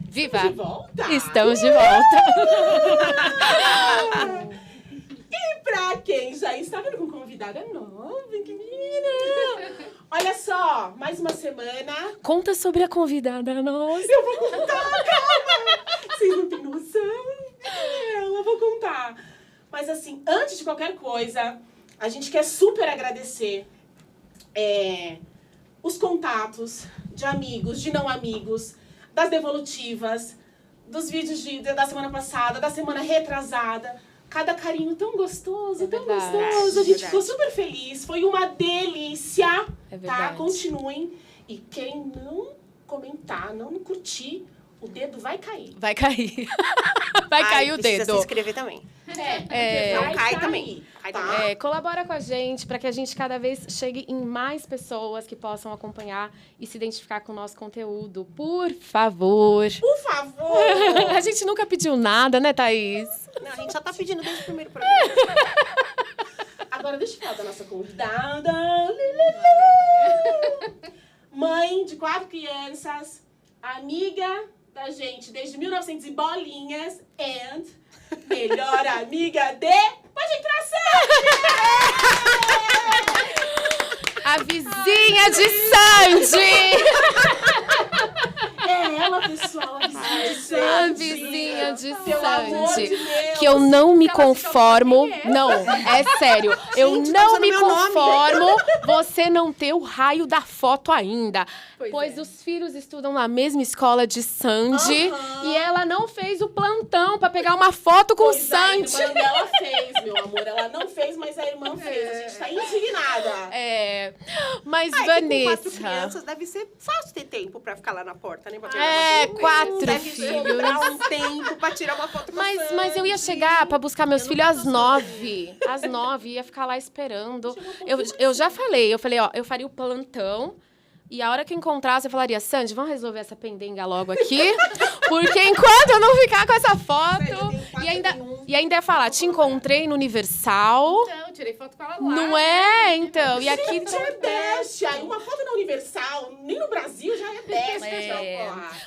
Viva! De volta? Estamos de volta. E pra quem já está vendo com convidada nova, que menina! Olha só, mais uma semana. Conta sobre a convidada nossa. Eu vou contar, calma! Vocês não têm noção. Eu vou contar. Mas assim, antes de qualquer coisa, a gente quer super agradecer os contatos de amigos, de não amigos, das devolutivas, dos vídeos da semana passada, da semana retrasada. Cada carinho tão gostoso, tão gostoso. A gente ficou super feliz. Foi uma delícia. Tá? Continuem. E quem não comentar, não curtir, o dedo vai cair. Vai cair. Vai cair o dedo. Precisa se inscrever também. Não cai também. Tá? Colabora com a gente para que a gente cada vez chegue em mais pessoas que possam acompanhar e se identificar com o nosso conteúdo. Por favor. Por favor. A gente nunca pediu nada, né, Thaís? Não, a gente já tá pedindo desde o primeiro programa. Agora deixa eu falar da nossa convidada. Mãe de 4 crianças, amiga da gente desde 1900 e bolinhas, and melhor amiga de... Pode entrar, Sandy! A vizinha de Sandy! É ela, pessoal, a vizinha de Sandy. A vizinha de Pelo amor Sandy. de Deus. Que eu não me conformo. Não, é sério. Eu Gente, não tá me usando meu nome. conformo você não ter o raio da foto ainda. Pois é. os filhos estudam na mesma escola de Sandy e ela não fez o plantão pra pegar uma foto com o Sandy. A irmã dela fez, meu amor. Ela não fez, mas a irmã fez. A gente tá indignada. Mas Com 4 Vanessa... crianças, deve ser fácil ter tempo pra ficar lá na porta, né? Pra pegar É, uma foto. 4 Deve filhos. sobrar um tempo pra tirar uma foto com a Mas eu ia chegar pra buscar meus filhos às 9. Às 9, ia ficar lá esperando. Eu já falei, ó, eu faria o plantão. E a hora que eu encontrasse, eu falaria, Sandy, vamos resolver essa pendenga logo aqui? Porque enquanto eu não ficar com essa foto... E ainda ia falar, te encontrei no Universal. Então, tirei foto com ela lá. Não é? Então, e aqui... Gente, é best. Aí uma foto na Universal, nem no Brasil, já é best.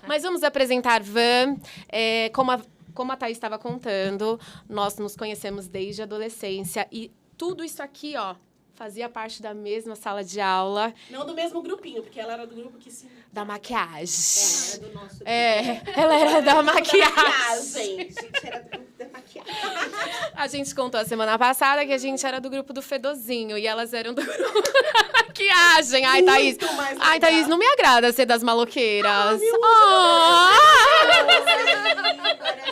Mas vamos apresentar Van. Como a Thaís estava contando, nós nos conhecemos desde a adolescência. E tudo isso aqui, ó, fazia parte da mesma sala de aula. Não do mesmo grupinho, porque ela era do grupo que se... Da maquiagem. Era do nosso Ela era da maquiagem. gente, era do grupo da maquiagem. A gente contou a semana passada que a gente era do grupo do Fedozinho e elas eram do grupo da maquiagem. Ai, Thaís. Ai, Thaís, não me agrada ser das maloqueiras. Agora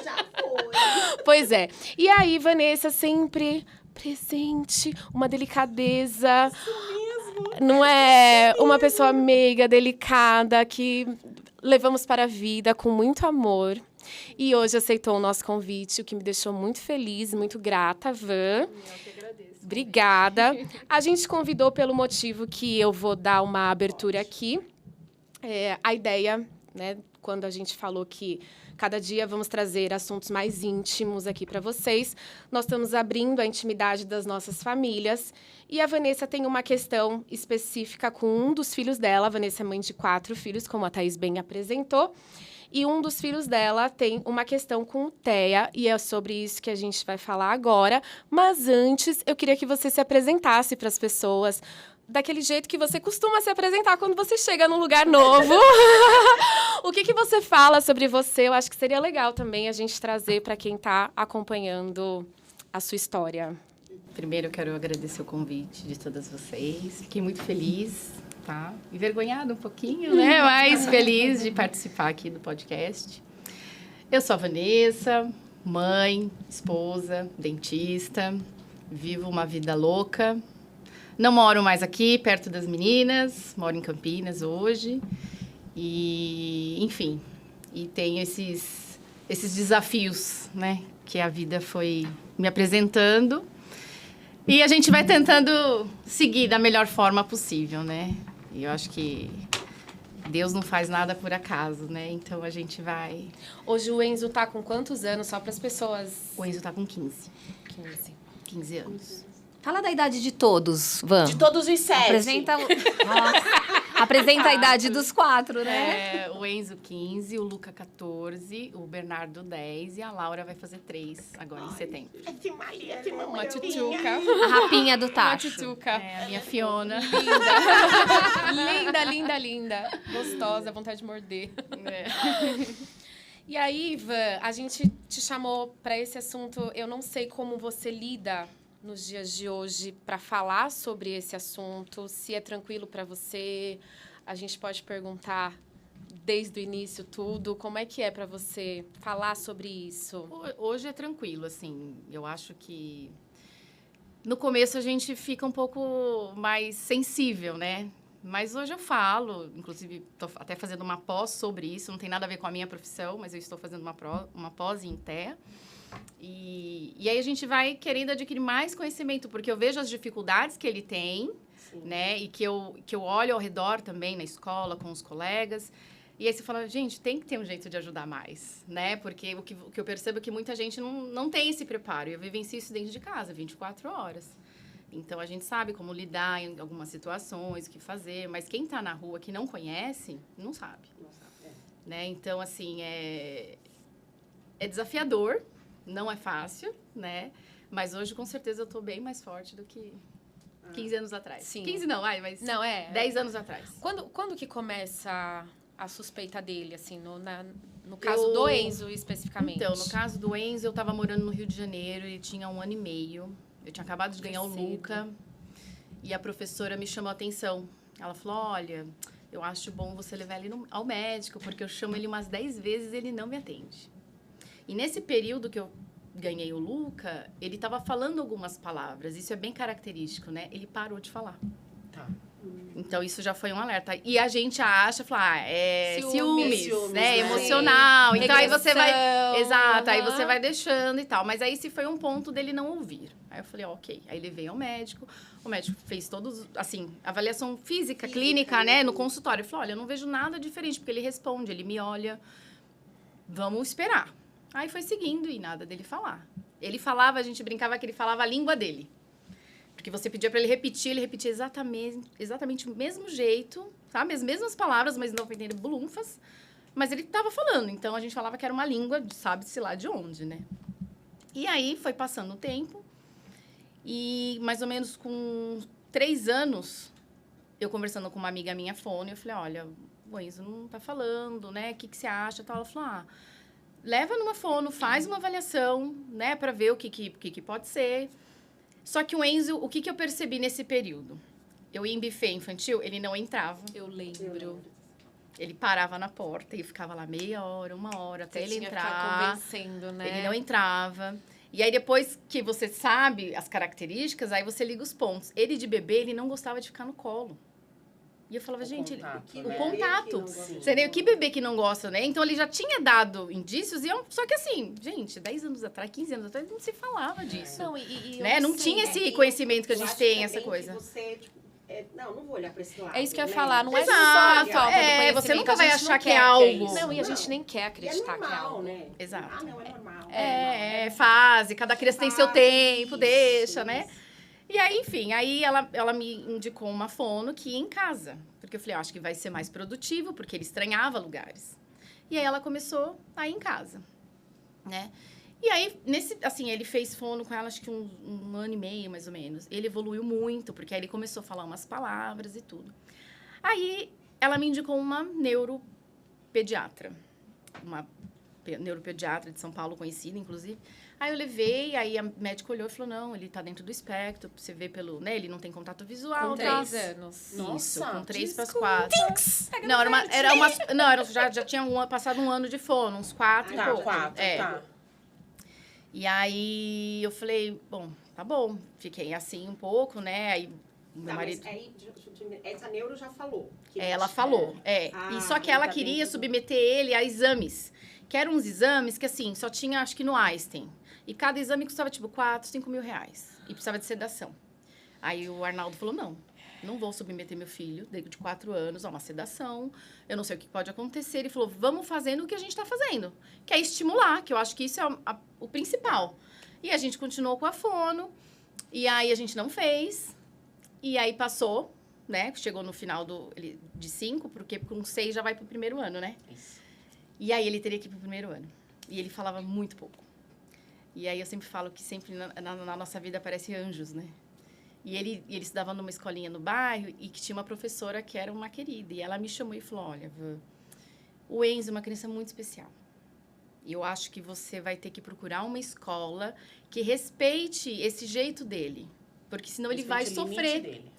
já foi. Pois é. E aí, Vanessa sempre presente, uma delicadeza. Não é? Uma pessoa meiga, delicada, que levamos para a vida com muito amor. E hoje aceitou o nosso convite, o que me deixou muito feliz, muito grata, Van. Eu que agradeço. Obrigada. A gente convidou pelo motivo que eu vou dar uma abertura aqui. A ideia, né, quando a gente falou que cada dia vamos trazer assuntos mais íntimos aqui para vocês, nós estamos abrindo a intimidade das nossas famílias. E a Vanessa tem uma questão específica com um dos filhos dela. A Vanessa é mãe de 4 filhos, como a Thaís bem apresentou. E um dos filhos dela tem uma questão com o TEA, e é sobre isso que a gente vai falar agora. Mas antes, eu queria que você se apresentasse para as pessoas daquele jeito que você costuma se apresentar quando você chega num lugar novo. O que você fala sobre você? Eu acho que seria legal também a gente trazer para quem está acompanhando a sua história. Primeiro, eu quero agradecer o convite de todas vocês. Fiquei muito feliz, tá? Envergonhada um pouquinho, né? Mas feliz de participar aqui do podcast. Eu sou a Vanessa, mãe, esposa, dentista. Vivo uma vida louca. Não moro mais aqui, perto das meninas. Moro em Campinas hoje. E, enfim, e tenho esses desafios, né? Que a vida foi me apresentando. E a gente vai tentando seguir da melhor forma possível, né? E eu acho que Deus não faz nada por acaso, né? Então a gente vai... Hoje o Enzo tá com quantos anos? Só para as pessoas... O Enzo tá com 15. 15. 15 anos. Fala da idade de todos, Van. De todos os 7. Apresenta, apresenta a idade dos 4, né? O Enzo, 15, o Luca, 14, o Bernardo, 10 e a Laura vai fazer 3 agora em setembro. Que Maria, que mamãe. Uma tchutchuca. A rapinha do Uma tacho. tchutchuca. A minha Fiona. Linda, linda, linda. Gostosa, vontade de morder. E aí, Ivan, a gente te chamou para esse assunto. Eu não sei como você lida nos dias de hoje para falar sobre esse assunto, se é tranquilo para você. A gente pode perguntar desde o início tudo. Como é que é para você falar sobre isso? Hoje é tranquilo, assim. Eu acho que no começo a gente fica um pouco mais sensível, né? Mas hoje eu falo, inclusive estou até fazendo uma pós sobre isso, não tem nada a ver com a minha profissão, mas eu estou fazendo uma pós em TEA. E aí a gente vai querendo adquirir mais conhecimento, porque eu vejo as dificuldades que ele tem, né? E que eu olho ao redor também, na escola, com os colegas. E aí você fala, gente, tem que ter um jeito de ajudar mais, né? Porque o que eu percebo é que muita gente não tem esse preparo. E eu vivencio isso dentro de casa, 24 horas. Então, a gente sabe como lidar em algumas situações, o que fazer. Mas quem está na rua que não conhece, não sabe. Né? Então, assim, é desafiador. Não é fácil, né? Mas hoje, com certeza, eu tô bem mais forte do que 15 anos atrás. Sim. 15 não, mas Não, 10 anos atrás. Quando que começa a suspeita dele, assim, no caso do Enzo, especificamente? Então, no caso do Enzo, eu tava morando no Rio de Janeiro, ele tinha 1 ano e meio. Eu tinha acabado de ganhar o Luca. E a professora me chamou a atenção. Ela falou, olha, eu acho bom você levar ele ao médico, porque eu chamo ele umas 10 vezes e ele não me atende. E nesse período que eu ganhei o Luca, ele estava falando algumas palavras. Isso é bem característico, né? Ele parou de falar. Tá. Então, isso já foi um alerta. E a gente acha, fala, ciúmes, Ciúmes, né? né? Emocional. Então, aí você vai... Regressão, Exato, aí aham. você vai deixando e tal. Mas aí, se foi um ponto dele não ouvir. Aí eu falei, ok. Aí levei ao médico. O médico fez todos, assim, avaliação física, clínica, né? No consultório. Ele falou, olha, eu não vejo nada diferente. Porque ele responde, ele me olha. Vamos esperar. Aí foi seguindo e nada dele falar. Ele falava, a gente brincava que ele falava a língua dele. Porque você pedia para ele repetia exatamente o mesmo jeito, sabe? As mesmas palavras, mas não para entender bulunfas. Mas ele estava falando, então a gente falava que era uma língua, sabe-se lá de onde, né? E aí foi passando o tempo e mais ou menos com 3 anos, eu conversando com uma amiga minha fone, eu falei, olha, o Enzo não tá falando, né? O que você acha? Ela falou, leva numa fono, faz uma avaliação, né? Para ver o que pode ser. Só que o Enzo, o que eu percebi nesse período? Eu ia em buffet infantil, ele não entrava. Eu lembro. Ele parava na porta e ficava lá meia hora, 1 hora, até ele Tinha que ficar entrar. convencendo, né? Ele não entrava. E aí, depois que você sabe as características, aí você liga os pontos. Ele, de bebê, ele não gostava de ficar no colo. E eu falava, gente, o contato. Seria que bebê que não gosta, né? Então, ele já tinha dado indícios. Só que assim, gente, 10 anos atrás, 15 anos atrás, não se falava disso. Não, né? Não tinha esse conhecimento que a gente tem, essa coisa. Você, tipo, não vou olhar pra esse lado. É isso que eu ia né? falar, não é só Exato. a falta do conhecimento. Você nunca a vai gente não achar que quer é algo. isso. Não, e a gente nem quer E é acreditar que é normal, algo. né? Exato. Não, é normal. É fase, cada criança tem seu tempo, deixa, né? Isso. E aí, enfim, aí ela me indicou uma fono que ia em casa. Porque eu falei, acho que vai ser mais produtivo, porque ele estranhava lugares. E aí ela começou a ir em casa, né? E aí, ele fez fono com ela, acho que um ano e meio, mais ou menos. Ele evoluiu muito, porque aí ele começou a falar umas palavras e tudo. Aí, ela me indicou uma neuropediatra. Uma neuropediatra de São Paulo, conhecida, inclusive. Aí eu levei, aí a médica olhou e falou, não, ele tá dentro do espectro, você vê pelo, né, ele não tem contato visual. Com tá? 3 anos. Isso, Nossa, com 3 para desculpa. 4. Já tinha passado 1 ano de fono, uns 4 e Tá, pouco. 4, tá. E aí eu falei, bom, tá bom. Fiquei assim um pouco, né? Aí meu Tá, marido. mas aí, essa neuro já falou. Que Ela falou, Ah, e só que ela tá queria dentro do- submeter ele a exames. Que eram uns exames que, assim, só tinha, acho que no Einstein. E cada exame custava, tipo, 4, 5 mil reais. E precisava de sedação. Aí o Arnaldo falou, não vou submeter meu filho, de 4 anos, a uma sedação. Eu não sei o que pode acontecer. Ele falou, vamos fazendo o que a gente tá fazendo. Que é estimular, que eu acho que isso é o principal. E a gente continuou com a fono. E aí a gente não fez. E aí passou, né? Chegou no final de 5, porque com 6 já vai pro primeiro ano, né? Isso. E aí ele teria que ir pro primeiro ano. E ele falava muito pouco. E aí eu sempre falo que sempre na nossa vida aparecem anjos, né? E ele estudava numa escolinha no bairro e que tinha uma professora que era uma querida. E ela me chamou e falou, olha, Van, o Enzo é uma criança muito especial. E eu acho que você vai ter que procurar uma escola que respeite esse jeito dele. Porque senão ele vai sofrer. Dele.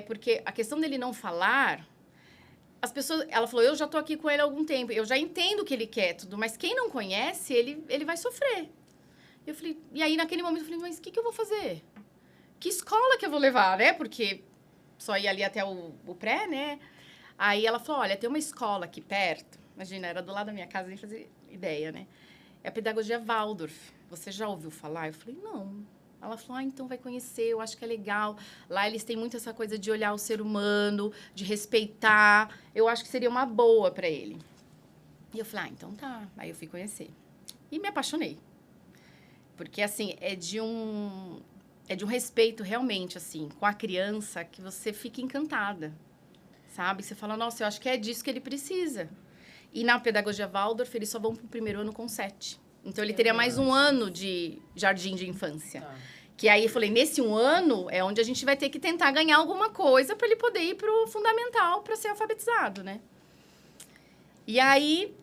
Porque a questão dele não falar... As pessoas... Ela falou, eu já tô aqui com ele há algum tempo. Eu já entendo o que ele quer, tudo. Mas quem não conhece, ele vai sofrer. Eu falei... E aí, naquele momento, eu falei, mas o que eu vou fazer? Que escola que eu vou levar, né? Porque só ia ali até o pré, né? Aí ela falou, olha, tem uma escola aqui perto. Imagina, era do lado da minha casa, nem fazer ideia, né? É a pedagogia Waldorf. Você já ouviu falar? Eu falei, não. Ela falou, então vai conhecer, eu acho que é legal. Lá eles têm muito essa coisa de olhar o ser humano, de respeitar. Eu acho que seria uma boa para ele. E eu falei, então tá. Aí eu fui conhecer. E me apaixonei. Porque, assim, é de um respeito realmente, assim, com a criança que você fica encantada, sabe? Você fala, nossa, eu acho que é disso que ele precisa. E na pedagogia Waldorf, eles só vão pro primeiro ano com 7. Então, ele teria mais um ano de jardim de infância. Que aí, eu falei, nesse um ano é onde a gente vai ter que tentar ganhar alguma coisa para ele poder ir pro fundamental para ser alfabetizado, né? E aí,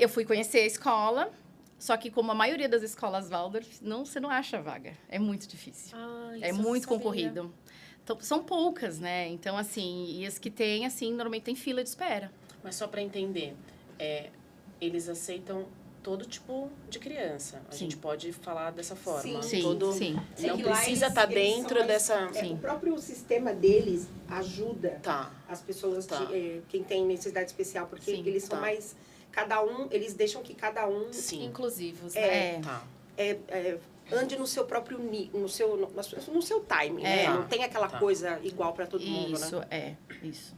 eu fui conhecer a escola. Só que, como a maioria das escolas Waldorf, você não acha vaga. É muito difícil. É muito concorrido. Então, são poucas, né? Então, assim, e as que tem, assim, normalmente tem fila de espera. Mas só para entender, eles aceitam todo tipo de criança. A gente pode falar dessa forma. Sim, sim. Não precisa estar dentro dessa... O próprio sistema deles ajuda Tá. as pessoas, Tá. quem tem necessidade especial, porque Sim, eles são mais... Cada um, eles deixam que cada um Sim. Inclusivos, né? Tá. ande no seu próprio no seu timing, né? Tá. Não tem aquela Tá. coisa igual para todo mundo, Isso, né? isso.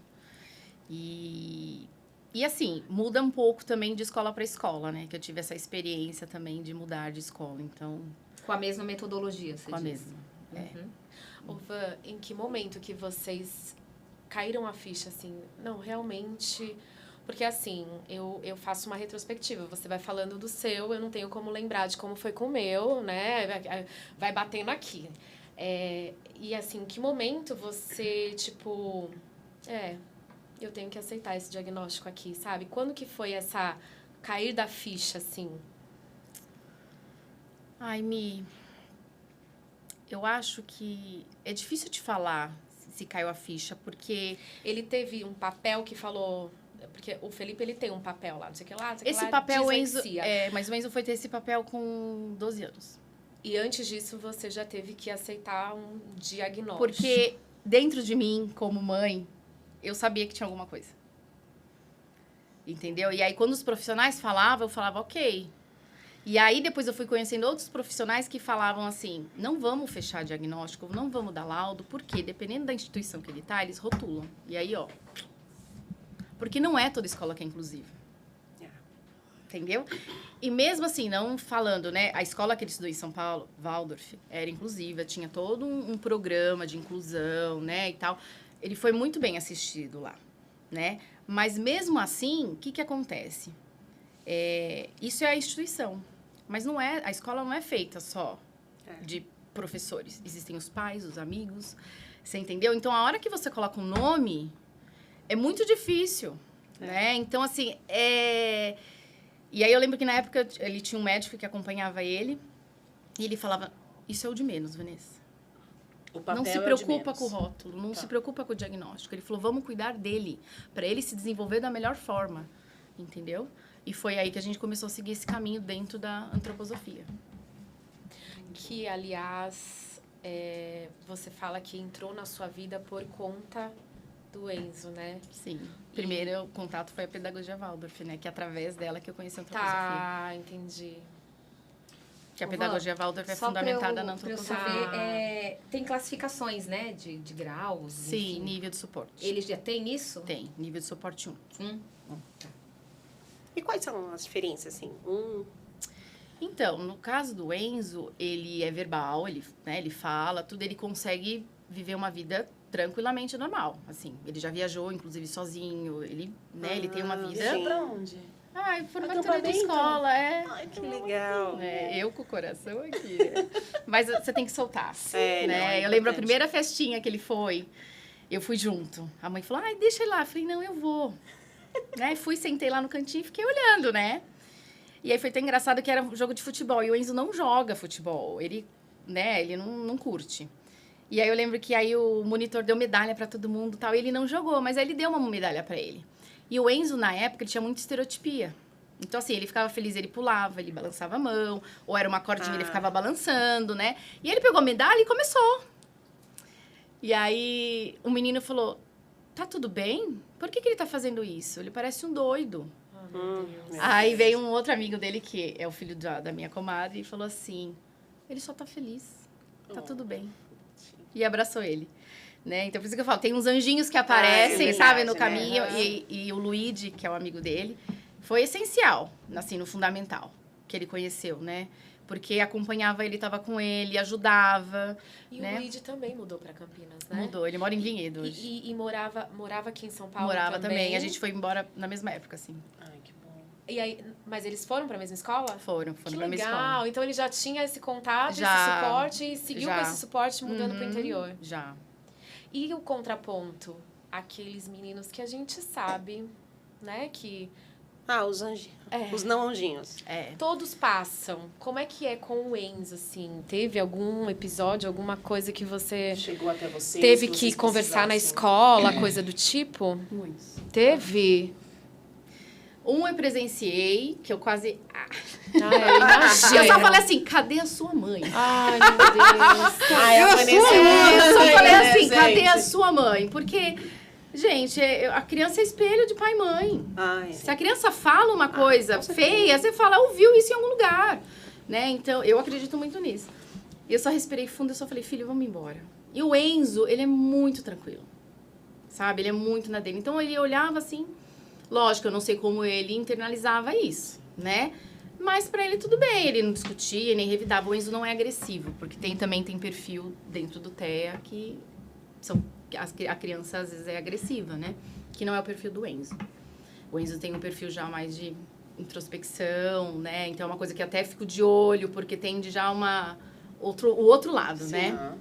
E assim, muda um pouco também de escola para escola, né? Que eu tive essa experiência também de mudar de escola, então... Com a mesma metodologia, você Com a diz. mesma, Ô, Van, em que momento que vocês caíram a ficha, assim, não, realmente... Porque, assim, eu faço uma retrospectiva. Você vai falando do seu, eu não tenho como lembrar de como foi com o meu, né? Vai batendo aqui. E, assim, em que momento você, tipo... eu tenho que aceitar esse diagnóstico aqui, sabe? Quando que foi essa cair da ficha, assim? Ai, Mi, eu acho que é difícil te falar se caiu a ficha, porque... Ele teve um papel que falou... Porque o Felipe, ele tem um papel lá, não sei o que lá, não sei o que Esse lá, papel, o Enzo... dislexia. mas o Enzo foi ter esse papel com 12 anos. E antes disso, você já teve que aceitar um diagnóstico. Porque dentro de mim, como mãe, eu sabia que tinha alguma coisa. Entendeu? E aí, quando os profissionais falavam, eu falava, ok. E aí, depois eu fui conhecendo outros profissionais que falavam assim, não vamos fechar diagnóstico, não vamos dar laudo, porque dependendo da instituição que ele tá, eles rotulam. E aí, ó... Porque não é toda escola que é inclusiva. Entendeu? E mesmo assim, não falando, né? A escola que ele estudou em São Paulo, Waldorf, era inclusiva, tinha todo um programa de inclusão, né? E tal. Ele foi muito bem assistido lá, né? Mas mesmo assim, o que acontece? Isso é a instituição. Mas não é, a escola não é feita só de professores. Existem os pais, os amigos. Você entendeu? Então, a hora que você coloca um nome... É muito difícil, né? Então, assim, E aí, eu lembro que, na época, ele tinha um médico que acompanhava ele. E ele falava, isso é o de menos, Vanessa. O papel não se é o de preocupa menos. com o rótulo, não se preocupa com o diagnóstico. Ele falou, vamos cuidar dele, para ele se desenvolver da melhor forma, entendeu? E foi aí que a gente começou a seguir esse caminho dentro da antroposofia. Que, aliás, você fala que entrou na sua vida por conta... do Enzo, né? Sim. Primeiro, o contato foi a pedagogia Waldorf, né? Que é através dela que eu conheci a antroposofia. Tá, entendi. Que a pedagogia Waldorf é fundamentada na antroposofia. Pra eu saber, tem classificações, né? De graus, Sim, enfim. nível de suporte. Eles já têm isso? Tem, nível de suporte 1. E quais são as diferenças, assim? Então, no caso do Enzo, ele é verbal, ele fala, tudo, ele consegue viver uma vida tranquilamente normal, assim. Ele já viajou, inclusive, sozinho, ele tem uma vida... Viajou pra onde? Formatura de Acampamento? escola, Ai, Que legal. eu com o coração aqui. Mas você tem que soltar. É, né? não, é eu lembro a importante. primeira festinha que ele foi, eu fui junto. A mãe falou, deixa ele lá. Eu falei, não, eu vou. Né? Fui, sentei lá no cantinho e fiquei olhando, né? E aí foi tão engraçado que era um jogo de futebol. E o Enzo não joga futebol. Ele não curte. E aí eu lembro que aí o monitor deu medalha pra todo mundo e tal. E ele não jogou, mas aí ele deu uma medalha pra ele. E o Enzo, na época, ele tinha muita estereotipia. Então, assim, ele ficava feliz, ele pulava, ele balançava a mão. Ou era uma cordinha, ele ficava balançando, né? E ele pegou a medalha e começou. E aí o menino falou, tá tudo bem? Por que ele tá fazendo isso? Ele parece um doido. Aí veio um outro amigo dele, que é o filho da minha comadre, e falou assim, ele só tá feliz, tá tudo bem. E abraçou ele. Né? Então, por isso que eu falo, tem uns anjinhos que aparecem, verdade, sabe, no né? caminho. E o Luigi, que é o amigo dele, foi essencial, assim, no fundamental, que ele conheceu, né? Porque acompanhava ele, estava com ele, ajudava. E né? o Luigi também mudou para Campinas, né? Mudou, ele mora em Vinhedo hoje. E morava aqui em São Paulo Morava também. A gente foi embora na mesma época, assim. Ai, que bom. E aí, mas eles foram para a mesma escola? Foram Que pra mesma escola. legal! Então ele já tinha esse contato, Já. esse suporte e seguiu Já. com esse suporte mudando para o Uhum, interior. Já. E o contraponto? Aqueles meninos que a gente sabe, né, que Os anjinhos. É. Os não anjinhos. todos passam. Como é que é com o Enzo, assim? Teve algum episódio, alguma coisa que você Chegou até você. teve que conversar na escola, coisa do tipo? Muitos. Teve? Um eu presenciei, que eu quase... Imagina. Eu só falei assim, cadê a sua mãe? Ai, meu Deus. Ai, a Vanessa Eu só falei né, assim, cadê a gente? sua mãe? Porque, gente, a criança é espelho de pai e mãe. Se a criança fala uma coisa feia, você fala, ouviu isso em algum lugar. Né? Então, eu acredito muito nisso. E eu só respirei fundo e só falei, filho, vamos embora. E o Enzo, ele é muito tranquilo. Sabe? Ele é muito na dele. Então, ele olhava assim... Lógico, eu não sei como ele internalizava isso, né? Mas pra ele tudo bem, ele não discutia, nem revidava. O Enzo não é agressivo, porque também tem perfil dentro do TEA que a criança às vezes é agressiva, né? Que não é o perfil do Enzo. O Enzo tem um perfil já mais de introspecção, né? Então é uma coisa que até fico de olho, porque tende já o outro lado, né?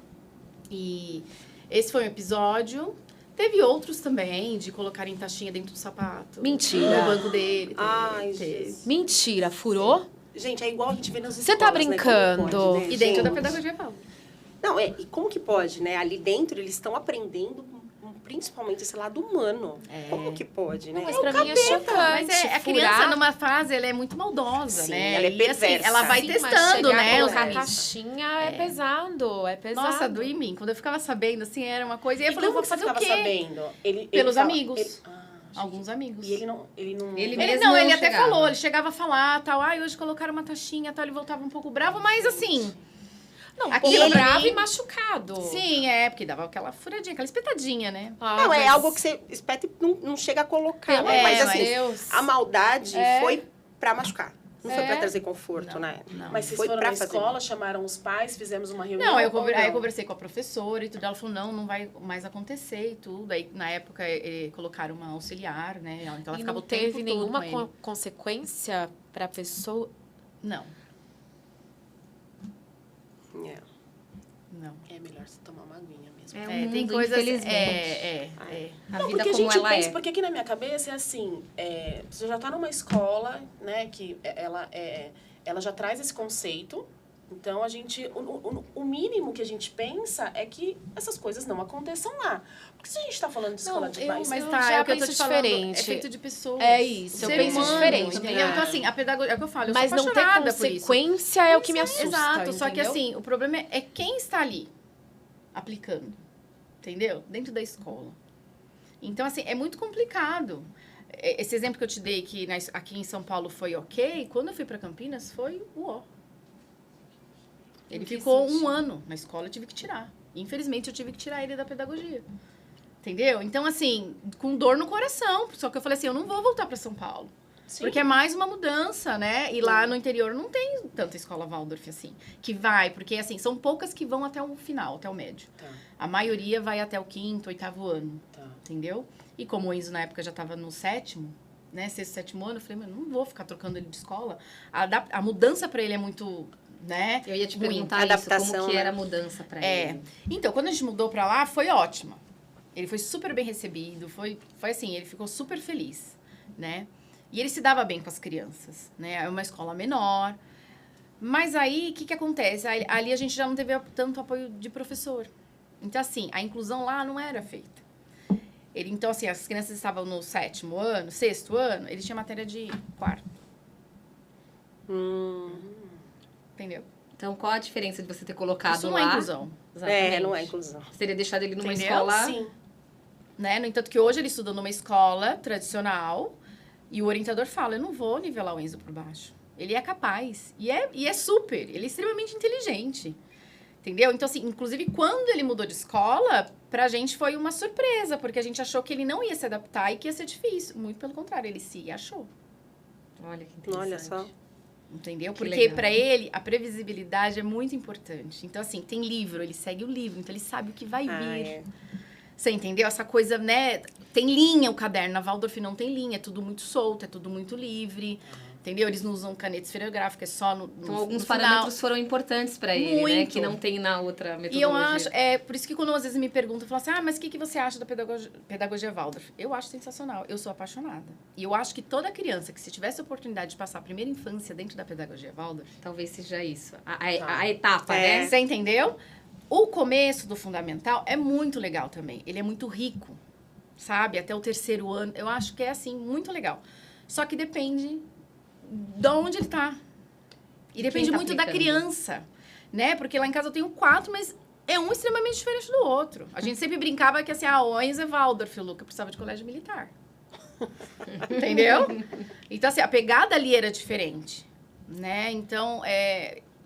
E esse foi um episódio. Teve outros também, de colocarem taxinha dentro do sapato. Mentira. No banco dele. Ai, teve. Jesus. Mentira, furou? Gente, é igual a gente vê nas Você escolas, tá né? Como brincando? pode, né, E dentro da gente? pedagogia eu falo. Não, e como que pode, né? Ali dentro eles estão aprendendo principalmente esse lado humano. Como que pode, né? Mas pra mim é chocante. Mas a criança, furar. numa fase, ela é muito maldosa, Sim, né? ela é E, assim, perversa. ela vai Sim, mas testando, chegar né? a Os colocar amigos. taxinha é pesado, é pesado. Nossa, doía em mim. Quando eu ficava sabendo, assim, era uma coisa... E eu E falei, eu como vou que você fazer o estava quê? sabendo? Ele Pelos fala- amigos. gente. Alguns amigos. E ele não... Ele Ele mesmo não, ele não até chegava. falou, ele chegava a falar, tal, hoje colocaram uma taxinha, tal, ele voltava um pouco bravo, mas assim... Não, Aquilo pouco pra bravo mim- e machucado. Sim, porque dava aquela furadinha, aquela espetadinha, né? Ah, Não, é mas- algo que você espeta e não chega a colocar, Pelo né? Mas amor de assim, Deus. a maldade foi pra machucar. Não foi pra trazer conforto, Não, né? não. Mas vocês Foi foram pra na fazer. escola, chamaram os pais, fizemos uma reunião? Não, aí ou eu conversei com a professora e tudo. Ela falou, não vai mais acontecer e tudo. Aí, na época, colocaram uma auxiliar, né? Então, ela E ficava não o tempo teve todo nenhuma com ele. consequência pra pessoa? Não, É. não. É melhor você tomar uma aguinha mesmo. É um É, tem mundo, coisas... infelizmente. A Não, vida porque a como gente ela pensa, é. porque aqui na minha cabeça é assim, você já tá numa escola, né, que ela já traz esse conceito, então a gente, o mínimo que a gente pensa é que essas coisas não aconteçam lá. Porque se a gente tá falando de escola de bairro, Mas Eu tá, já é o que eu tô penso te falando, diferente. é feito de pessoas. É isso, eu Ser penso humano, diferente. entendeu? Então, assim, a pedagogia, é o que eu falo, eu Mas sou não ter apaixonada por isso. consequência é o que me assusta. Exato, só que entendeu? assim, o problema é quem está ali aplicando, entendeu? Dentro da escola. Então, assim, é muito complicado. Esse exemplo que eu te dei, que aqui em São Paulo foi ok, quando eu fui para Campinas, foi o ó. Ele ficou um ano na escola, eu tive que tirar. Infelizmente, eu tive que tirar ele da pedagogia. Entendeu? Então, assim, com dor no coração. Só que eu falei assim, eu não vou voltar para São Paulo. Sim. Porque é mais uma mudança, né? E lá no interior não tem tanta escola Waldorf assim. Que vai, porque assim, são poucas que vão até o final, até o médio. Tá, A maioria vai até o 5º, 8º ano, tá. entendeu? E como o Enzo na época já estava no 7º, né? 6º, 7º ano, eu falei, mano, não vou ficar trocando ele de escola. A mudança para ele é muito, né? Eu ia te ruim. perguntar Adaptação, isso, como que né? era a mudança pra É. ele. Então, quando a gente mudou pra lá, foi ótima. Ele foi super bem recebido, foi assim, ele ficou super feliz, né? E ele se dava bem com as crianças, né? É uma escola menor. Mas aí, o que acontece? Ali a gente já não teve tanto apoio de professor. Então, assim, a inclusão lá não era feita. Então, assim, as crianças estavam no 7º ano, 6º ano, eles tinham matéria de 4º. Entendeu? Então, qual a diferença de você ter colocado Isso não lá? é inclusão. Exatamente. Não é inclusão. Você teria deixado ele numa Entendeu? escola... Sim. Né? No entanto que hoje ele estuda numa escola tradicional e o orientador fala, eu não vou nivelar o Enzo por baixo. Ele é capaz. E é super. Ele é extremamente inteligente. Entendeu? Então, assim, inclusive, quando ele mudou de escola, pra gente foi uma surpresa, porque a gente achou que ele não ia se adaptar e que ia ser difícil. Muito pelo contrário, ele se achou. Olha que interessante. Olha só. Entendeu? Que Porque legal. pra ele, a previsibilidade é muito importante. Então, assim, tem livro, ele segue o livro, então ele sabe o que vai vir. É. Você entendeu? Essa coisa, né? Tem linha o caderno. Na Waldorf não tem linha. É tudo muito solto, é tudo muito livre. Entendeu? Eles não usam caneta esferográfica, é só no Então, alguns no final. parâmetros foram importantes pra ele, né? Muito. Que não tem na outra metodologia. E eu acho, por isso que quando às vezes me perguntam, falam assim, mas o que você acha da pedagogia Waldorf? Eu acho sensacional, eu sou apaixonada. E eu acho que toda criança que se tivesse a oportunidade de passar a primeira infância dentro da pedagogia Waldorf, Talvez seja isso. A etapa, É. né? você entendeu? O começo do fundamental é muito legal também, ele é muito rico, sabe? Até o 3º ano, eu acho que é assim, muito legal. Só que depende de onde ele tá. E depende tá muito da aplicando. criança, né? Porque lá em casa eu tenho 4, mas é um extremamente diferente do outro. A gente sempre brincava que assim, o Enzo é Waldorf, o Luca precisava de colégio militar. Entendeu? Então, assim, a pegada ali era diferente, né? Então,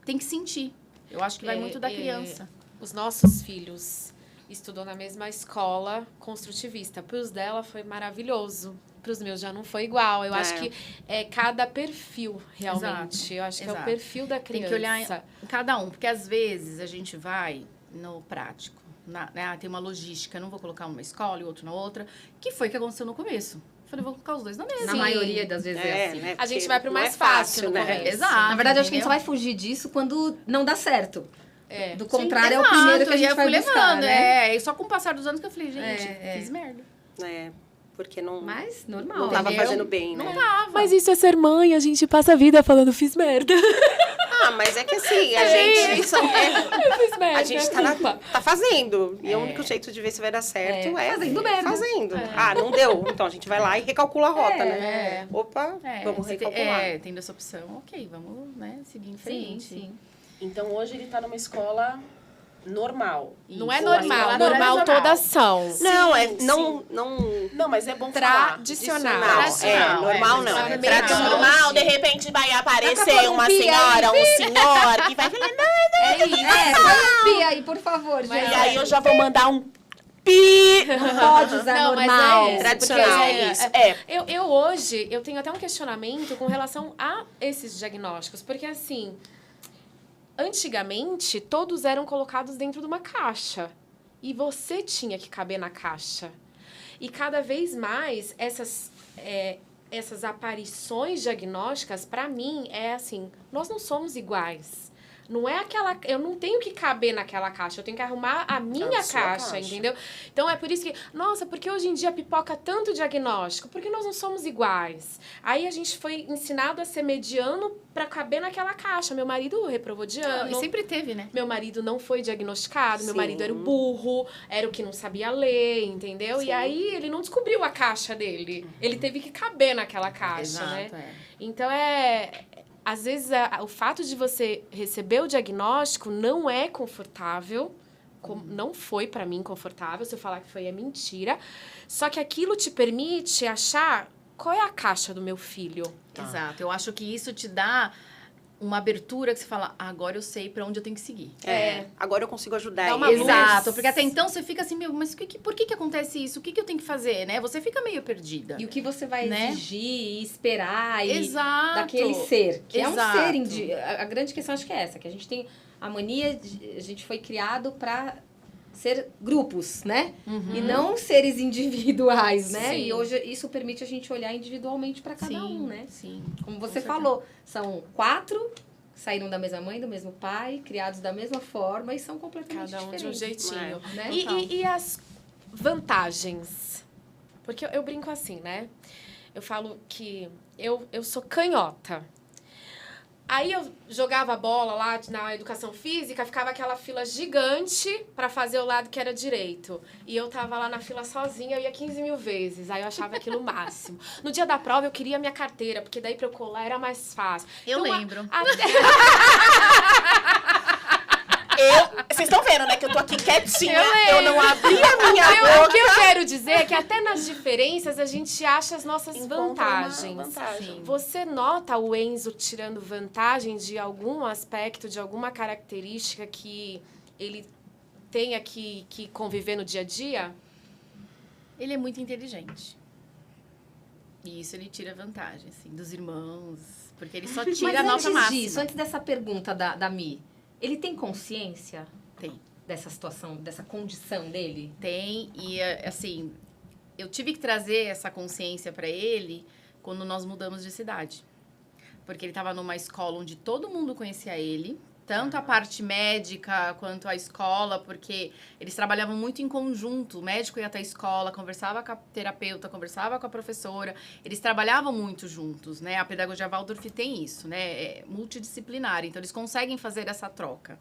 tem que sentir. Eu acho que vai muito da criança. Os nossos filhos estudou na mesma escola construtivista. Para os dela foi maravilhoso. Para os meus já não foi igual. Eu acho que é cada perfil, realmente. Exato, Eu acho que é o exato. perfil da criança. Tem que olhar em cada um, porque às vezes a gente vai no prático, né? Tem uma logística, não vou colocar uma escola e outro na outra, que foi o que aconteceu no começo. Eu falei, vou colocar os dois na mesma. Na Sim. maioria das vezes é assim. Né? A gente Porque vai pro não mais é fácil no né? começo. Exato. Na verdade, eu acho que a gente só entendeu? vai fugir disso quando não dá certo. É. Do contrário, é o Exato, primeiro que a e gente eu vai fui buscar, levando, né? E só com o passar dos anos que eu falei, gente, fiz merda. É, porque não, Mas normal. não tava entendeu? fazendo bem, né? Não tava. Mas isso é ser mãe, a gente passa a vida falando, fiz merda. Mas é que assim, a gente... Fiz merda. A gente tá fazendo. E o É. único jeito de ver se vai dar certo é fazendo merda. fazendo. Não deu. Então a gente vai lá e recalcula a rota, né? Opa, vamos você recalcular. tendo essa opção, ok, vamos, né, seguir em Sim, frente. sim. Então hoje ele tá numa escola normal. Não é Isso. normal, Não é normal normal. todas são. Não, Sim, não... Não, mas é bom falar. Tradicional. Tradicional, normal não. tradicional. Tradicional, Normal, de repente vai Dá pra aparecer pôr um uma pi senhora, um senhor que vai falar, É isso. Põe um pi aí, por favor, gente. e aí eu já vou mandar um pi. Não pode usar Não, mas normal. é isso, Tradicional, porque é isso. Eu hoje, eu tenho até um questionamento com relação a esses diagnósticos, porque assim, antigamente todos eram colocados dentro de uma caixa e você tinha que caber na caixa. E cada vez mais essas aparições diagnósticas, para mim, é assim, nós não somos iguais. Não é aquela... Eu não tenho que caber naquela caixa. Eu tenho que arrumar a minha sua caixa, entendeu? Então, é por isso que... Nossa, porque hoje em dia pipoca tanto diagnóstico? Porque nós não somos iguais. Aí, a gente foi ensinado a ser mediano para caber naquela caixa. Meu marido reprovou de ano. E sempre teve, né? Meu marido não foi diagnosticado. Meu Sim. marido era o burro. Era o que não sabia ler, entendeu? Sim. E aí, ele não descobriu a caixa dele. Ele teve que caber naquela caixa, né? Então, às vezes, o fato de você receber o diagnóstico não é confortável, não foi para mim confortável, se eu falar que foi é mentira, só que aquilo te permite achar qual é a caixa do meu filho. Exato. Eu acho que isso te dá uma abertura que você fala, agora eu sei pra onde eu tenho que seguir. Agora eu consigo ajudar Dá ele. uma luz. Exato, porque até então você fica assim, meu, mas por que acontece isso? O que eu tenho que fazer, né? Você fica meio perdida. E o que você vai Né? exigir e esperar e Exato. daquele ser. Que é um Exato. ser. A grande questão acho que é essa, que a gente tem a mania, a gente foi criado para ser grupos, né? E não seres individuais, né? Sim. E hoje isso permite a gente olhar individualmente para cada um, né? Sim. Como você falou, são 4 que saíram da mesma mãe, do mesmo pai, criados da mesma forma e são completamente Cada um de um diferentes. jeitinho. Né? E as vantagens? Porque eu brinco assim, né? Eu falo que eu sou canhota. Aí eu jogava a bola lá na educação física, ficava aquela fila gigante pra fazer o lado que era direito. E eu tava lá na fila sozinha, eu ia 15 mil vezes. Aí eu achava aquilo o máximo. No dia da prova eu queria minha carteira, porque daí pra eu colar era mais fácil. Eu Então, lembro. Vocês estão vendo, né? Que eu tô aqui quietinha. Eu Eu não abri a minha O boca. que eu quero dizer é que até nas diferenças a gente acha as nossas Encontra uma vantagens. vantagem. Você nota o Enzo tirando vantagem de algum aspecto, de alguma característica que ele tenha que conviver no dia a dia? Ele é muito inteligente. E isso ele tira vantagem, assim, dos irmãos. Porque ele só tira a Mas nota antes máxima. disso, antes dessa pergunta da Mi, ele tem consciência Tem. dessa situação, dessa condição dele? Tem, e assim, eu tive que trazer essa consciência para ele quando nós mudamos de cidade. Porque ele estava numa escola onde todo mundo conhecia ele, tanto a parte médica quanto a escola, porque eles trabalhavam muito em conjunto. O médico ia até a escola, conversava com a terapeuta, conversava com a professora. Eles trabalhavam muito juntos, né? A pedagogia Waldorf tem isso, né? É multidisciplinar, então eles conseguem fazer essa troca.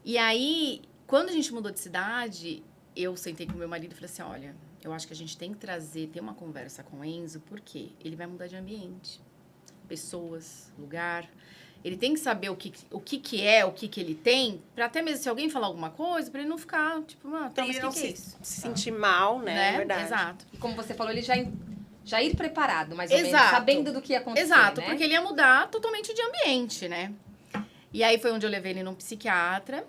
E aí, quando a gente mudou de cidade, eu sentei com meu marido e falei assim, olha, eu acho que a gente tem que ter uma conversa com o Enzo, porque ele vai mudar de ambiente. Pessoas, lugar. Ele tem que saber o que ele tem, para até mesmo se alguém falar alguma coisa, para ele não ficar, tipo, Pra tá, mas ele o não que é se, isso? se sentir mal, né? É verdade. Exato. E como você falou, ele já ir preparado, mais ou menos, Exato. sabendo do que ia acontecer, Exato, né? porque ele ia mudar totalmente de ambiente, né? E aí foi onde eu levei ele num psiquiatra,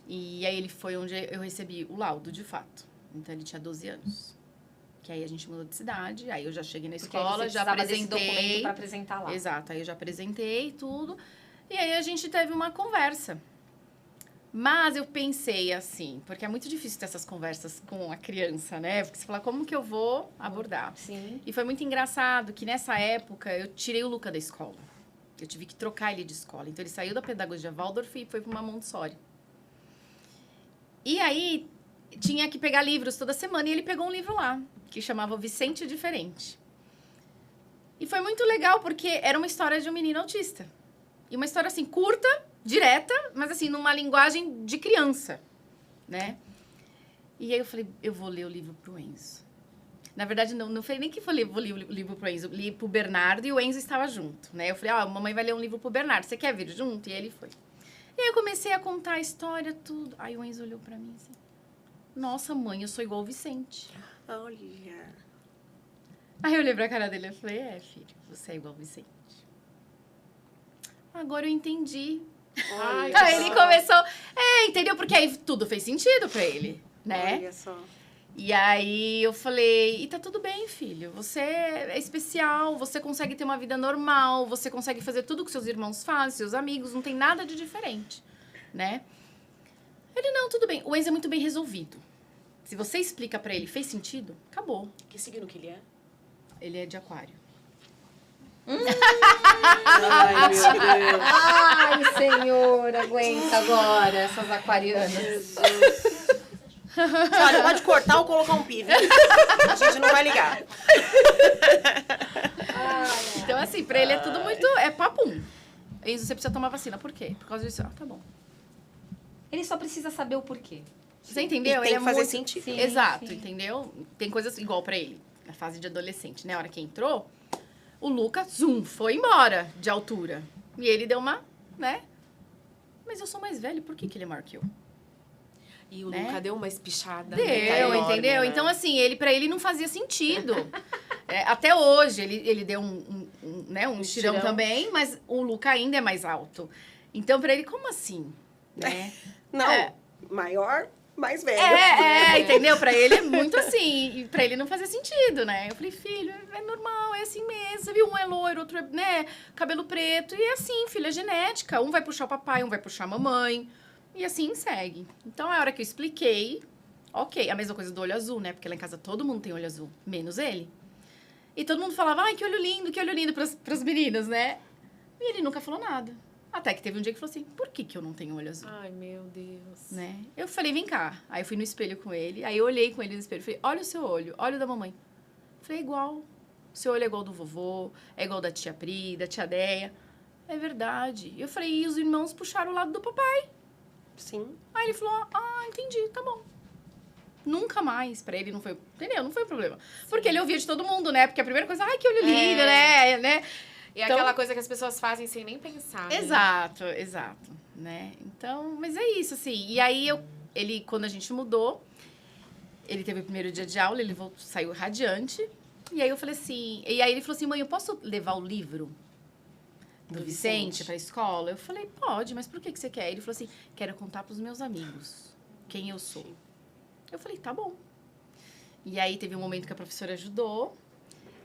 e aí ele foi onde eu recebi o laudo, de fato. Então ele tinha 12 anos. Que aí a gente mudou de cidade, aí eu já cheguei na Porque aí escola, você já precisava desse apresentei. documento para apresentar lá. Exato, aí eu já apresentei tudo. E aí a gente teve uma conversa. Mas eu pensei assim, porque é muito difícil ter essas conversas com a criança, né? Porque você fala, como que eu vou abordar? Sim. E foi muito engraçado que nessa época eu tirei o Luca da escola. Eu tive que trocar ele de escola. Então ele saiu da pedagogia Waldorf e foi para uma Montessori. E aí tinha que pegar livros toda semana e ele pegou um livro lá, que chamava Vicente Diferente. E foi muito legal porque era uma história de um menino autista. E uma história assim curta, direta, mas assim numa linguagem de criança, né? E aí eu falei, eu vou ler o livro pro Enzo. Na verdade, não foi nem que eu vou ler o livro pro Enzo, li pro Bernardo e o Enzo estava junto, né? Eu falei, a mamãe vai ler um livro pro Bernardo, você quer vir junto? E ele foi. E aí eu comecei a contar a história, tudo. Aí o Enzo olhou pra mim assim, nossa, mãe, eu sou igual o Vicente. Olha. Aí eu olhei pra cara dele e falei, filho, você é igual o Vicente. Agora eu entendi. Olha Aí só. ele começou, entendeu? Porque aí tudo fez sentido pra ele, né? Olha só. E aí eu falei, e tá tudo bem, filho. Você é especial, você consegue ter uma vida normal, você consegue fazer tudo que seus irmãos fazem, seus amigos, não tem nada de diferente, né? Ele, não, tudo bem. O Enzo é muito bem resolvido. Se você explica pra ele, fez sentido, acabou. Que signo que ele é? Ele é de aquário. Ai, meu Deus. Ai, senhor, aguenta agora essas aquarianas. Olha, pode cortar ou colocar um pi, viu? A gente não vai ligar. Então, assim, pra ele é tudo muito... É papum. Enzo, você precisa tomar vacina. Por quê? Por causa disso. Ah, tá bom. Ele só precisa saber o porquê. Você entendeu? E tem Ele que fazer muito... sentido. Sim, Exato, sim. entendeu? Tem coisas igual pra ele. Na fase de adolescente, né? A hora que entrou, o Luca, foi embora de altura. E ele deu uma, né? Mas eu sou mais velho, por que ele é maior que eu? E o Né? Luca deu uma espichada. Deu, né? Tá enorme, entendeu? né? Então, assim, pra ele não fazia sentido. Até hoje, ele deu um um estirão também, mas o Luca ainda é mais alto. Então, pra ele, como assim? Né? Não, maior, mais velho. Entendeu? Pra ele é muito assim. E pra ele não fazia sentido, né? Eu falei, filho, é normal, é assim mesmo. Você viu? Um é loiro, outro é, né, cabelo preto. E é assim, filho, é genética. Um vai puxar o papai, um vai puxar a mamãe. E assim segue. Então, a hora que eu expliquei, ok. A mesma coisa do olho azul, né? Porque lá em casa todo mundo tem olho azul, menos ele. E todo mundo falava, ai, que olho lindo pras meninas, né? E ele nunca falou nada. Até que teve um dia que falou assim, por que eu não tenho olho azul? Ai, meu Deus. Né? Eu falei, vem cá. Aí eu fui no espelho com ele. Aí eu olhei com ele no espelho. Falei, olha o seu olho. Olha o da mamãe. Falei, igual. O seu olho é igual do vovô. É igual da tia Pri, da tia Deia. É verdade. Eu falei, e os irmãos puxaram o lado do papai. Sim. Aí ele falou, entendi, tá bom. Nunca mais. Pra ele não foi... Entendeu? Não foi um problema. Porque ele ouvia de todo mundo, né? Porque a primeira coisa, ai, que olho lindo, né? E é Então- aquela coisa que as pessoas fazem sem nem pensar. né? Exato, né? Então, mas é isso, assim. E aí, ele, quando a gente mudou, ele teve o primeiro dia de aula, ele saiu radiante. E aí eu falei assim... E aí ele falou assim, mãe, eu posso levar o livro do Vicente pra escola? Eu falei, pode, mas por que você quer? Ele falou assim, quero contar pros meus amigos quem eu sou. Eu falei, tá bom. E aí teve um momento que a professora ajudou.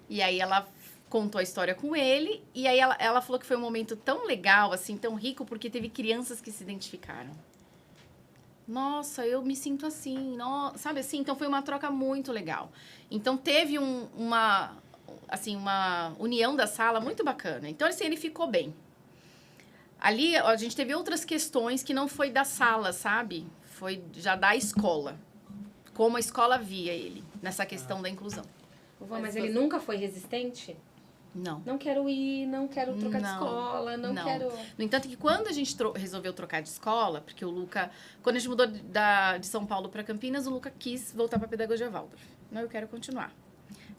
E aí ela contou a história com ele. E aí ela falou que foi um momento tão legal, assim, tão rico, porque teve crianças que se identificaram. Nossa, eu me sinto assim, sabe assim? Então foi uma troca muito legal. Então teve uma união da sala muito bacana. Então, assim, ele ficou bem. Ali, a gente teve outras questões que não foi da sala, sabe? Foi já da escola. Como a escola via ele nessa questão da inclusão. Vovó, mas ele nunca foi resistente? Não. Não quero ir, não quero trocar de Não. escola, não Não. quero... No entanto, que quando a gente resolveu trocar de escola, porque o Luca... Quando a gente mudou de São Paulo para Campinas, o Luca quis voltar para a pedagogia Waldorf. Não, eu quero continuar.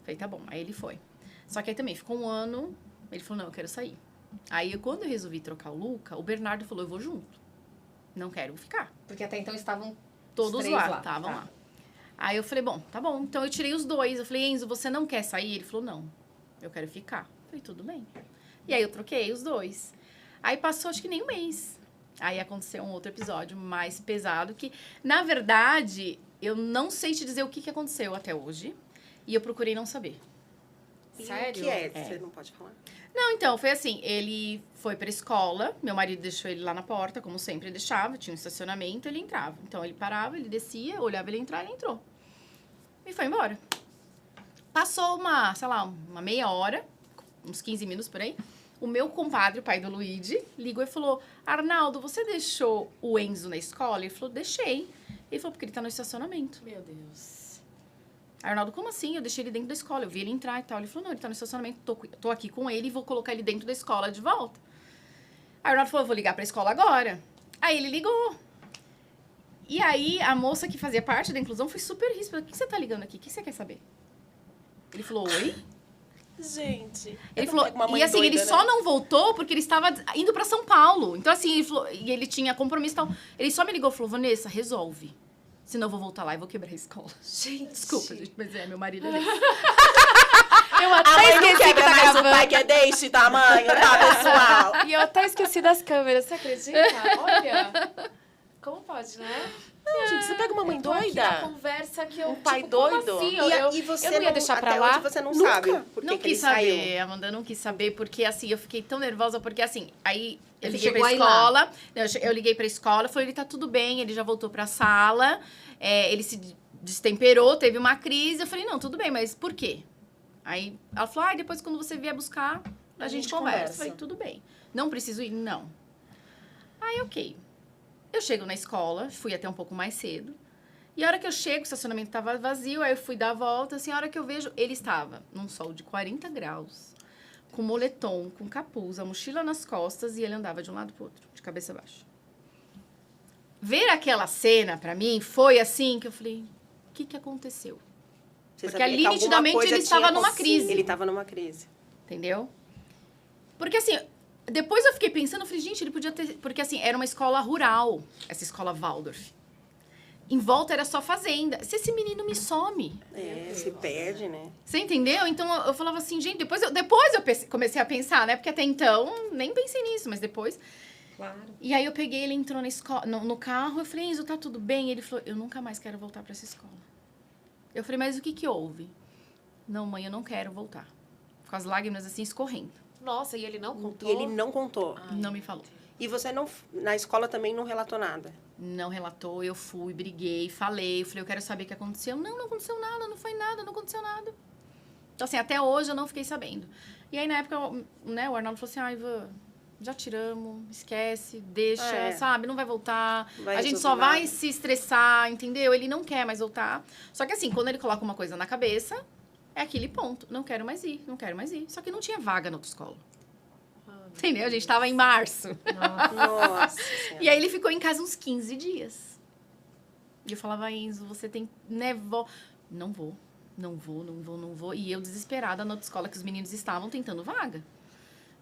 Falei, tá bom. Aí ele foi. Só que aí também ficou um ano, ele falou, não, eu quero sair. Aí, quando eu resolvi trocar o Luca, o Bernardo falou, eu vou junto. Não quero ficar. Porque até então estavam Todos três lá, estavam lá. Aí eu falei, bom, tá bom. Então eu tirei os dois. Eu falei, Enzo, você não quer sair? Ele falou, não, eu quero ficar. Eu falei, tudo bem. E aí eu troquei os dois. Aí passou, acho que nem um mês. Aí aconteceu um outro episódio mais pesado que, na verdade, eu não sei te dizer o que aconteceu até hoje. E eu procurei não saber. Sério? O que é? Você não pode falar? Não, então, foi assim, ele foi pra escola, meu marido deixou ele lá na porta, como sempre deixava, tinha um estacionamento, ele entrava. Então, ele parava, ele descia, olhava ele entrar, ele entrou. E foi embora. Passou uma meia hora, uns 15 minutos por aí, o meu compadre, o pai do Luigi, ligou e falou, Arnaldo, você deixou o Enzo na escola? Ele falou, deixei. Ele falou, porque ele tá no estacionamento. Meu Deus. Arnaldo, como assim? Eu deixei ele dentro da escola, eu vi ele entrar e tal. Ele falou, não, ele tá no estacionamento, tô aqui com ele e vou colocar ele dentro da escola de volta. Aí o Arnaldo falou, eu vou ligar pra escola agora. Aí ele ligou. E aí a moça que fazia parte da inclusão foi super ríspida. O que você tá ligando aqui? O que você quer saber? Ele falou, oi? Gente. Ele eu falou, tô com uma mãe e assim, doida, ele né? só não voltou porque ele estava indo pra São Paulo. Então assim, ele falou, e ele tinha compromisso e tal. Ele só me ligou e falou, Vanessa, resolve. Senão eu vou voltar lá e vou quebrar a escola. Gente. Desculpa, gente, mas é, meu marido é desse. Eu A até mãe não esqueci que quebra tá mais o gravando. pai que é deste tamanho, tá, pessoal? E eu até esqueci das câmeras, você acredita? Olha. Como pode, né? Não, gente, você pega uma mãe Tô aqui na doida. conversa que eu... Um pai tipo, como doido? assim? E você eu não ia deixar pra até lá. hoje você não Nunca. sabe por Não que ele quis saber, saiu. Amanda, não quis saber, porque assim, eu fiquei tão nervosa, porque assim, aí eu Ele liguei chegou pra aí lá. escola, eu liguei pra escola, falei, ele tá tudo bem, ele já voltou pra sala, ele se destemperou, teve uma crise, eu falei, não, tudo bem, mas por quê? Aí ela falou, depois quando você vier buscar, a gente conversa. Eu falei, tudo bem. Não preciso ir? Não. Aí, ok. Eu chego na escola, fui até um pouco mais cedo. E a hora que eu chego, o estacionamento estava vazio, aí eu fui dar a volta, assim, a hora que eu vejo, ele estava num sol de 40 graus, com moletom, com capuz, a mochila nas costas, e ele andava de um lado pro outro, de cabeça baixa. Ver aquela cena, pra mim, foi assim que eu falei, o que aconteceu? Você Porque sabia ali, que alguma nitidamente, coisa ele estava tinha numa acontecido. crise. Ele estava numa crise. Entendeu? Porque assim, depois eu fiquei pensando, eu falei, gente, ele podia ter... Porque assim, era uma escola rural, essa escola Waldorf. Em volta era só fazenda. Se esse menino me some... Se perde, né? Você entendeu? Então, eu falava assim, gente, depois eu comecei a pensar, né? Porque até então, nem pensei nisso, mas depois... Claro. E aí eu peguei, ele entrou na escola, no carro, eu falei, Enzo, tá tudo bem? Ele falou, eu nunca mais quero voltar pra essa escola. Eu falei, mas o que houve? Não, mãe, eu não quero voltar. Com as lágrimas assim, escorrendo. Nossa, e ele não contou? E ele não contou. Não me falou. E você não, na escola também não relatou nada? Não relatou, eu fui, briguei, falei, eu falei, eu quero saber o que aconteceu. Não aconteceu nada, não foi nada, não aconteceu nada. Então, assim, até hoje eu não fiquei sabendo. E aí, na época, né, o Arnaldo falou assim, Ivan, já tiramos, esquece, deixa, sabe? Não vai voltar. A gente só vai se estressar, entendeu? Ele não quer mais voltar. Só que assim, quando ele coloca uma coisa na cabeça, é aquele ponto. Não quero mais ir, não quero mais ir. Só que não tinha vaga na outra escola. Entendeu? A gente tava em março. Nossa. E aí ele ficou em casa uns 15 dias. E eu falava, Enzo, você tem, né, Não vou. E eu desesperada na outra escola que os meninos estavam tentando vaga.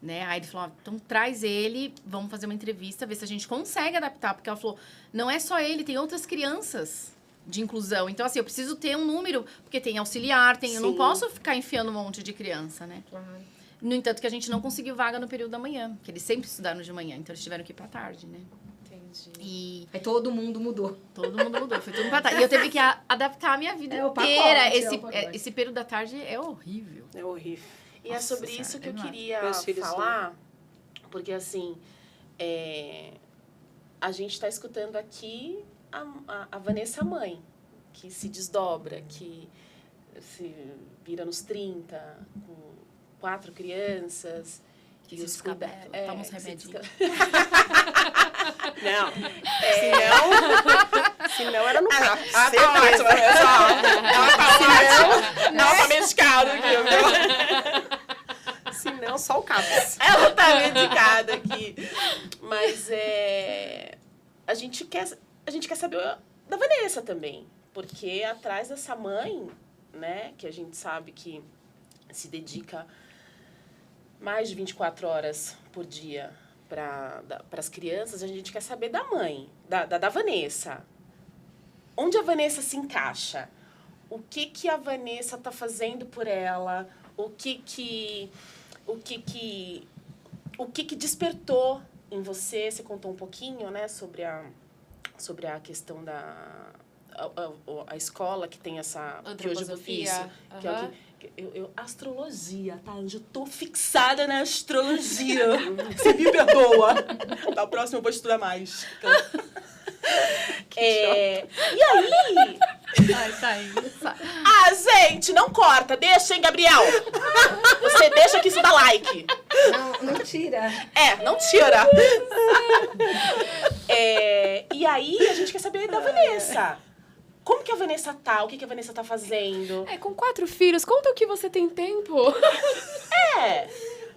Né? Aí ele falou, então traz ele, vamos fazer uma entrevista, ver se a gente consegue adaptar. Porque ela falou, não é só ele, tem outras crianças de inclusão. Então, assim, eu preciso ter um número, porque tem auxiliar, eu não posso ficar enfiando um monte de criança, né? Claro. No entanto, que a gente não conseguiu vaga no período da manhã, porque eles sempre estudaram de manhã, então eles tiveram que ir pra tarde, né? Entendi. E Aí todo mundo mudou. todo mundo mudou, foi tudo pra tarde. E eu tive que adaptar a minha vida É o pacote, inteira. é o pacote. Esse período da tarde é horrível. É horrível. E é sobre Nossa isso que eu Senhora, queria Meus filhos falar, porque assim, a gente está escutando aqui a Vanessa mãe, que se desdobra, que se vira nos 30, com 4 crianças. Que e se os descabela, toma uns que se remedinhos. Não. Senão era no carro. Ela tá ótima, pessoal. Ela tá ótima. Ela tá medicada aqui, viu? Senão, só o CAPS. Ela tá medicada aqui. Mas a gente quer saber da Vanessa também. Porque atrás dessa mãe, né, que a gente sabe que se dedica mais de 24 horas por dia para as crianças, a gente quer saber da mãe, da Vanessa. Onde a Vanessa se encaixa? O que a Vanessa está fazendo por ela? O que despertou em você? Você contou um pouquinho, né, sobre a questão da a escola que tem essa que hoje eu Antroposofia. isso, que é o que astrologia, tá? Eu tô fixada na astrologia. Você me perdoa. Da próxima eu vou estudar mais. E aí? Ai, tá indo. Ah, gente, não corta. Deixa, hein, Gabriel? Você deixa que isso dá like. Não tira. Não tira. E aí, a gente quer saber da Vanessa. Como que a Vanessa tá? O que a Vanessa tá fazendo? Com 4 filhos, conta o que você tem tempo.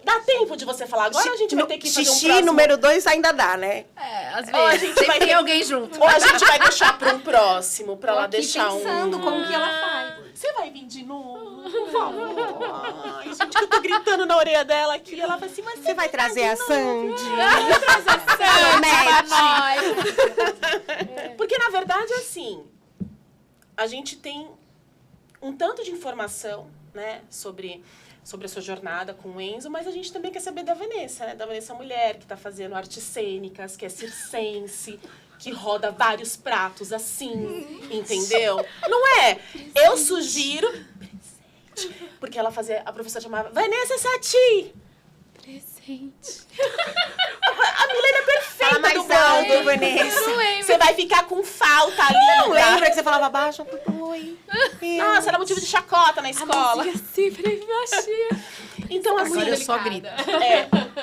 Dá tempo de você falar. Agora a gente vai ter que fazer um Xixi próximo... número 2 ainda dá, né? Às Ou a vezes, gente sempre vai tem ter- alguém junto. Ou a gente vai deixar para um próximo, pra Tô ela aqui deixar pensando como que ela faz. Você vai vir de novo? Por favor. Ai, gente, que eu tô gritando na orelha dela aqui. Ela fala assim, mas Você vai trazer a Sandy? Porque, na verdade, assim, a gente tem um tanto de informação, né, sobre a sua jornada com o Enzo, mas a gente também quer saber da Vanessa, né? Da Vanessa mulher, que tá fazendo artes cênicas, que é circense, que roda vários pratos assim, entendeu? Não é? Eu sugiro... Porque ela fazia... A professora chamava Vanessa Sati! Presente. A Milena é perfeita Fala mais do bando. alto, Vanessa. Eu não lembro. Você vai ficar com falta ali. Não lembra que você falava baixo? Oi. Nossa, era motivo de chacota na escola. Assim, falei, baixinha. Então, assim, Agora eu só grito.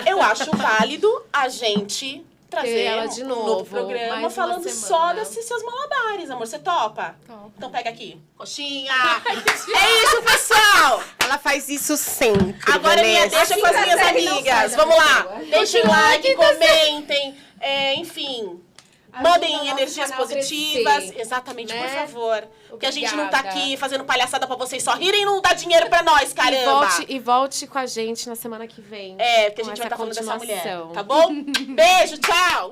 eu acho válido a gente trazer ela de um novo, novo programa mais uma falando semana. só desses seus malabares, amor. Você topa? Topo. Então pega aqui. Coxinha. É isso, pessoal. Ela faz isso sempre. Agora minha Vanessa. deixa com as minhas série não amigas. faz a Vamos lá. pessoa. Deixem like, comentem. Enfim. Ajuda Mandem o nosso energias canal a positivas. crescer, Exatamente, por né? favor. Porque a gente não tá Obrigada. aqui fazendo palhaçada pra vocês só rirem e não dá dinheiro pra nós, caramba. E volte com a gente na semana que vem. Porque a com gente essa vai estar falando dessa mulher. continuação. Tá bom? Beijo, tchau!